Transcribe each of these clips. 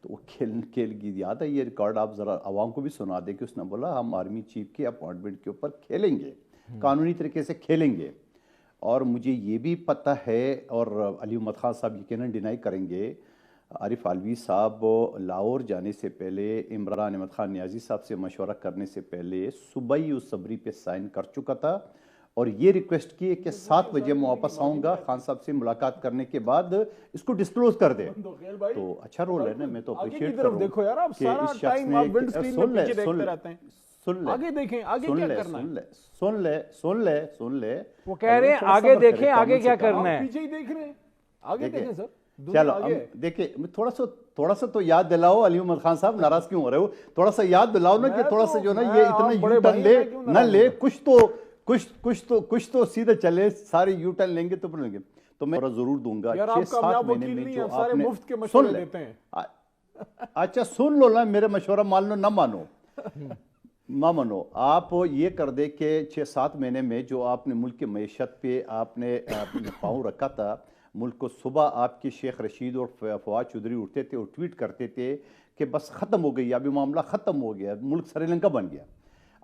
تو وہ کھیل کی یاد ہے، یہ ریکارڈ آپ ذرا عوام کو بھی سنا دیں کہ اس نے بولا ہم آرمی چیف کے اپوائنٹمنٹ کے اوپر کھیلیں گے، قانونی طریقے سے کھیلیں گے. اور مجھے یہ بھی پتہ ہے، اور علی محمد خان صاحب یقیناً ڈینائی کریں گے، عارف علوی صاحب لاہور جانے سے پہلے عمران احمد خان نیازی صاحب سے مشورہ کرنے سے پہلے صبح ہی اس صبری پہ سائن کر چکا تھا، اور یہ ریکویسٹ کی کہ 7 بجے میں واپس آؤں گا، خان صاحب سے ملاقات کرنے کے بعد اس کو ڈسکلوز کر دے. تو اچھا رول ہے نا، میں تو اپریشیٹ کر رہا ہوں. دیکھو یار آپ سارا ٹائم آپ ونڈ سکرین میں پیچھے دیکھتے رہتے ہیں. آگے دیکھیں، آگے کیا کرنا ہے. سن لے وہ کہہ رہے ہیں آگے دیکھیں آگے کیا کرنا ہے. پیچھے ہی دیکھ رہے ہیں، آگے دیکھیں سر. چلو دیکھیں تھوڑا سا تو یاد دلاؤ. علی محمد خان صاحب ناراض کیوں ہو رہے ہو؟ تھوڑا سا یاد دلاؤ نا، کہ تھوڑا سا جو نا یہ اتنا یو ٹرن لے نہ لے، کچھ تو سیدھے چلے. سارے یو ٹرن لیں گے تو لیں گے. تو میں ضرور دوں گا 6-7 مہینے میں جو آپ نے مفت کے مشورے دیتے ہیں. اچھا سن لو نا، میرے مشورہ مان لو نہ مانو. آپ یہ کر دے کہ 6-7 مہینے میں جو آپ نے ملک کی معیشت پہ آپ نے پاؤں رکھا تھا، ملک کو صبح آپ کے شیخ رشید اور فواد چودھری اٹھتے تھے اور ٹویٹ کرتے تھے کہ بس ختم ہو گئی، ابھی معاملہ ختم ہو گیا، ملک سری لنکا بن گیا.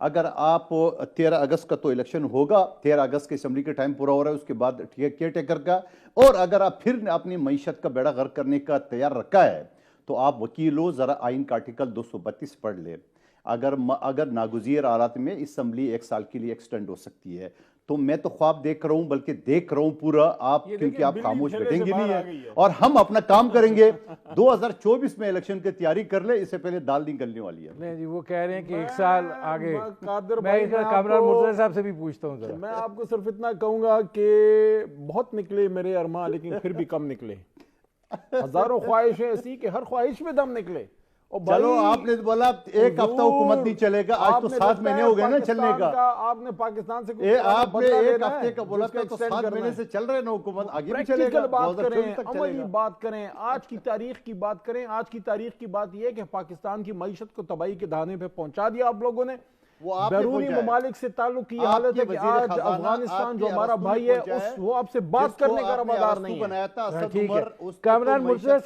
اگر آپ 13 اگست کا تو الیکشن ہوگا، 13 اگست کے اسمبلی کا ٹائم پورا ہو رہا ہے، اس کے بعد کیئر ٹیکر کا، اور اگر آپ پھر اپنی معیشت کا بیڑا غرق کرنے کا تیار رکھا ہے تو آپ وکیل ہو، ذرا آئین کا آرٹیکل 232 پڑھ لیں. اگر ناگزیر حالات میں اسمبلی 1 سال کے لیے ایکسٹینڈ ہو سکتی ہے، تو میں تو خواب دیکھ رہا ہوں، بلکہ دیکھ رہا ہوں پورا آپ، کیونکہ آپ خاموش بیٹھیں گے نہیں ہیں اور ہم اپنا کام کریں گے. 2024 میں الیکشن کی تیاری کر لے، اس سے پہلے دال نکلنے والی ہے. نہیں جی، وہ کہہ رہے ہیں کہ 1 سال آگے. میں کامران مرتضی صاحب سے بھی پوچھتا ہوں ذرا. میں آپ کو صرف اتنا کہوں گا کہ بہت نکلے میرے ارماں، لیکن پھر بھی کم نکلے. ہزاروں خواہشیں ایسی کہ ہر خواہش میں دم نکلے. چلو آپ نے بولا 1 ہفتہ حکومت نہیں چلے گا، آج تو 7 مہینے ہو گئے نا چلنے کا. آپ نے پاکستان سے آپ نے 1 ہفتے کا بولا تھا، تو 7 مہینے سے چل رہے نا حکومت، آگے بھی چلے گا. بات کریں، عملی بات کریں، آج کی تاریخ کی بات کریں. آج کی تاریخ کی بات یہ ہے کہ پاکستان کی معیشت کو تباہی کے دہانے پہ پہنچا دیا آپ لوگوں نے. بیرونی ممالک سے تعلق کی حالت ہے کہ آج افغانستان جو ہمارا بھائی ہے وہ آپ سے بات کرنے کا روادار نہیں ہے. ٹھیک ہے کامران مرتضی صاحب